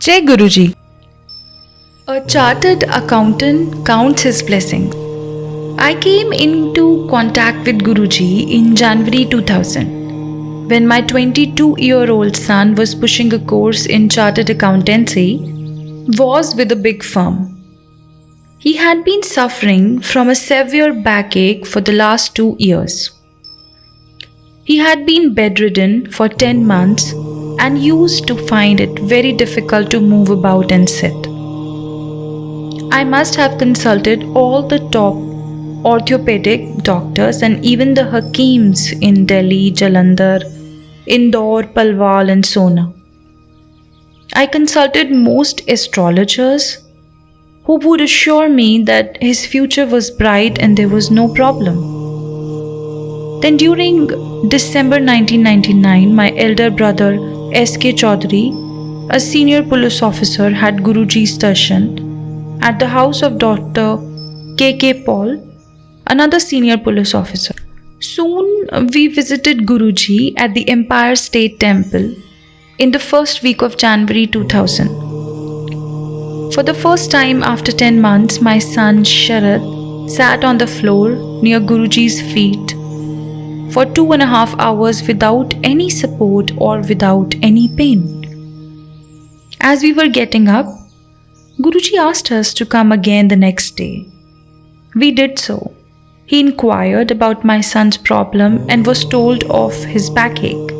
Jai Guruji. A chartered accountant counts his blessings. I came into contact with Guruji in January 2000 when my 22-year-old son was pushing a course in chartered accountancy, was with a big firm. He had been suffering from a severe backache for the last 2 years. He had been bedridden for 10 months and used to find it very difficult to move about and sit. I must have consulted all the top orthopedic doctors and even the Hakims in Delhi, Jalandhar, Indore, Palwal and Sona. I consulted most astrologers who would assure me that his future was bright and there was no problem. Then during December 1999, my elder brother S.K. Chaudhary, a senior police officer, had Guruji's darshan at the house of Dr. K.K. Paul, another senior police officer. Soon we visited Guruji at the Empire State Temple in the first week of January 2000. For the first time after 10 months, my son Sharad sat on the floor near Guruji's feet for 2.5 hours without any support or without any pain. As we were getting up, Guruji asked us to come again the next day. We did so. He inquired about my son's problem and was told of his backache.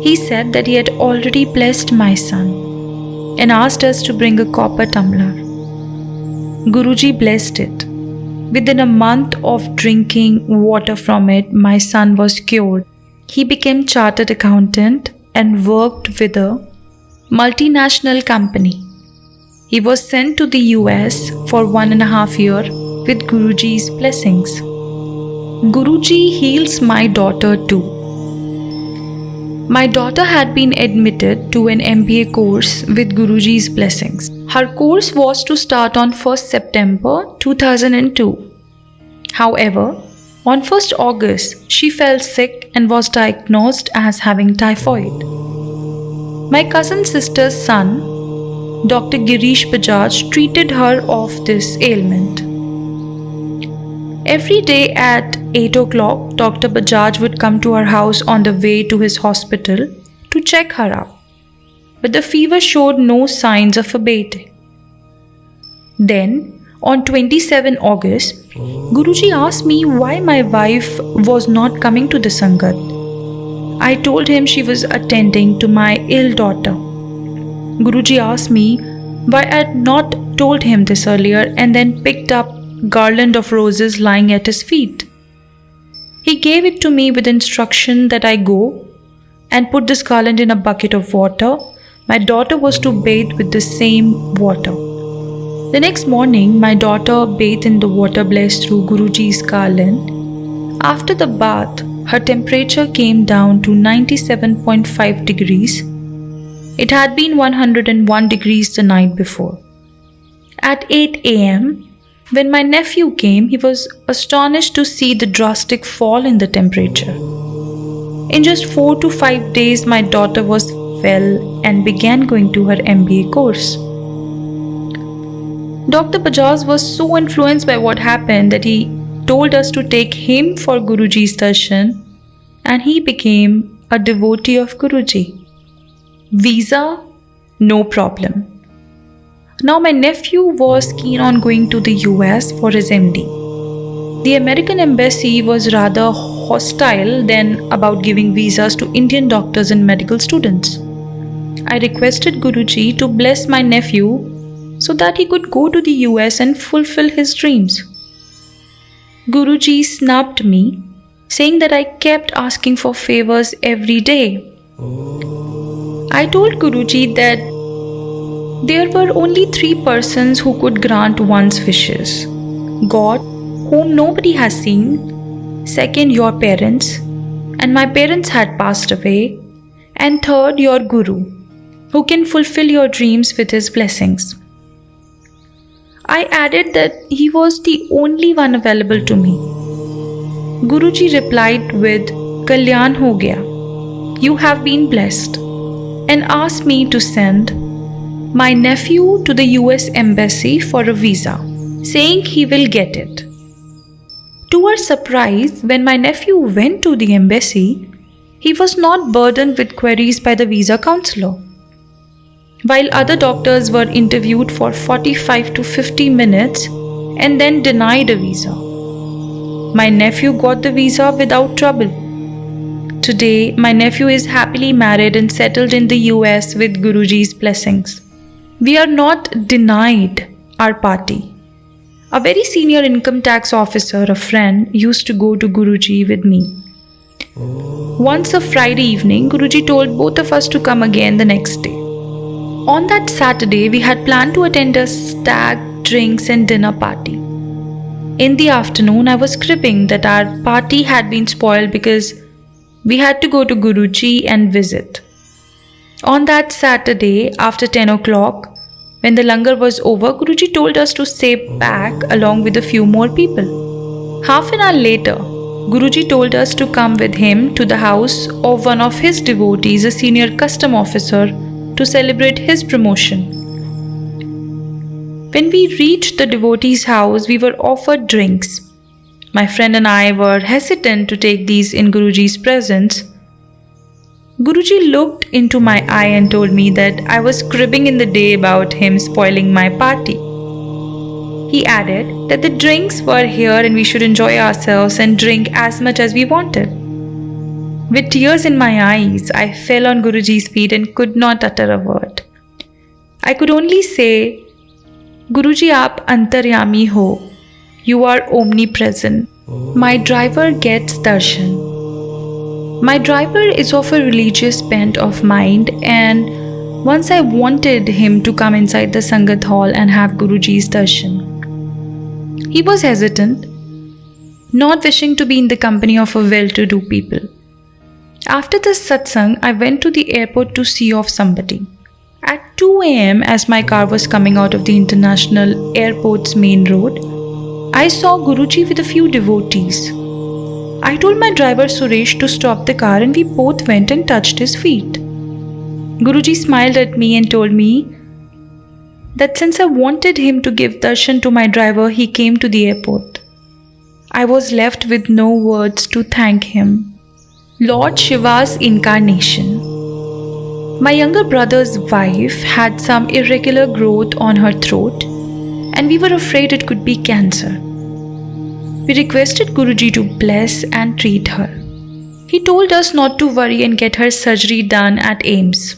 He said that he had already blessed my son and asked us to bring a copper tumbler. Guruji blessed it. Within a month of drinking water from it, my son was cured. He became chartered accountant and worked with a multinational company. He was sent to the US for 1.5 years with Guruji's blessings. Guruji heals my daughter too. My daughter had been admitted to an MBA course with Guruji's blessings. Her course was to start on 1st September 2002. However, on 1st August, she fell sick and was diagnosed as having typhoid. My cousin sister's son, Dr. Girish Bajaj, treated her of this ailment. Every day at 8 o'clock, Dr. Bajaj would come to our house on the way to his hospital to check her up. But the fever showed no signs of abating. Then, on 27 August, Guruji asked me why my wife was not coming to the Sangat. I told him she was attending to my ill daughter. Guruji asked me why I had not told him this earlier and then picked up a garland of roses lying at his feet. He gave it to me with instruction that I go and put this garland in a bucket of water. My daughter was to bathe with the same water. The next morning, my daughter bathed in the water blessed through Guruji's garland. After the bath, her temperature came down to 97.5 degrees. It had been 101 degrees the night before. At 8 a.m., when my nephew came, he was astonished to see the drastic fall in the temperature. In just 4 to 5 days, my daughter was well and began going to her MBA course. Dr. Bajaj was so influenced by what happened that he told us to take him for Guruji's darshan and he became a devotee of Guruji. Visa, no problem. Now my nephew was keen on going to the US for his MD. The American embassy was rather hostile then about giving visas to Indian doctors and medical students. I requested Guruji to bless my nephew so that he could go to the US and fulfill his dreams. Guruji snubbed me, saying that I kept asking for favors every day. I told Guruji that there were only 3 persons who could grant one's wishes: God, whom nobody has seen; second, your parents, and my parents had passed away; and third, your Guru, who can fulfill your dreams with his blessings. I added that he was the only one available to me. Guruji replied with, "Kalyan ho gaya. You have been blessed," and asked me to send my nephew to the US Embassy for a visa, saying he will get it. To our surprise, when my nephew went to the embassy, he was not burdened with queries by the visa counselor. While other doctors were interviewed for 45 to 50 minutes and then denied a visa, my nephew got the visa without trouble. Today, my nephew is happily married and settled in the US with Guruji's blessings. We are not denied our party. A very senior income tax officer, a friend, used to go to Guruji with me. Once a Friday evening, Guruji told both of us to come again the next day. On that Saturday, we had planned to attend a stag, drinks and dinner party. In the afternoon, I was cribbing that our party had been spoiled because we had to go to Guruji and visit. On that Saturday, after 10 o'clock, when the langar was over, Guruji told us to stay back along with a few more people. Half an hour later, Guruji told us to come with him to the house of one of his devotees, a senior custom officer, to celebrate his promotion. When we reached the devotee's house, we were offered drinks. My friend and I were hesitant to take these in Guruji's presence. Guruji looked into my eye and told me that I was cribbing in the day about him spoiling my party. He added that the drinks were here and we should enjoy ourselves and drink as much as we wanted. With tears in my eyes, I fell on Guruji's feet and could not utter a word. I could only say, Guruji, aap antaryami ho. You are omnipresent. My driver gets darshan. My driver is of a religious bent of mind, and once I wanted him to come inside the Sangat hall and have Guruji's darshan. He was hesitant, not wishing to be in the company of a well-to-do people. After the satsang, I went to the airport to see off somebody. At 2 a.m., as my car was coming out of the international airport's main road, I saw Guruji with a few devotees. I told my driver Suresh to stop the car and we both went and touched his feet. Guruji smiled at me and told me that since I wanted him to give darshan to my driver, he came to the airport. I was left with no words to thank him. Lord Shiva's incarnation. My younger brother's wife had some irregular growth on her throat and we were afraid it could be cancer. We requested Guruji to bless and treat her. He told us not to worry and get her surgery done at AIIMS.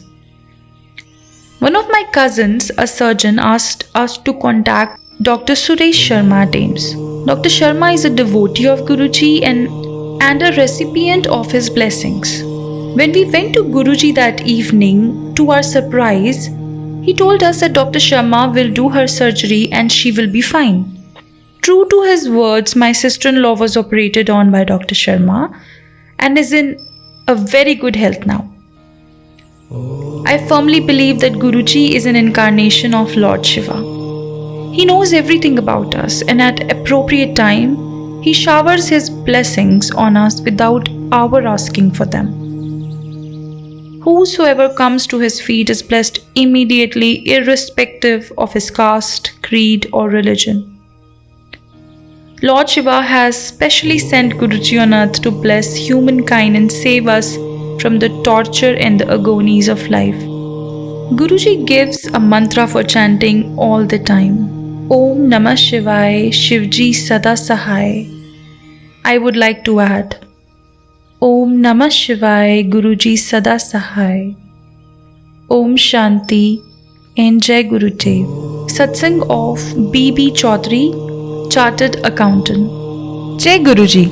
One of my cousins, a surgeon, asked us to contact Dr. Suresh Sharma at AIIMS. Dr. Sharma is a devotee of Guruji and a recipient of his blessings. When we went to Guruji that evening, to our surprise, he told us that Dr. Sharma will do her surgery and she will be fine. True to his words, my sister-in-law was operated on by Dr. Sharma and is in a very good health now. I firmly believe that Guruji is an incarnation of Lord Shiva. He knows everything about us and at appropriate time, he showers his blessings on us without our asking for them. Whosoever comes to his feet is blessed immediately, irrespective of his caste, creed, or religion. Lord Shiva has specially sent Guruji on earth to bless humankind and save us from the torture and the agonies of life. Guruji gives a mantra for chanting all the time. Om Namah Shivaya, Shivji Sada Sahai. I would like to add, Om Namah Shivaya, Guruji Sada Sahai. Om Shanti and Jai Gurudev. Satsang of B.B. Chaudhary, Chartered Accountant. Jai Guruji.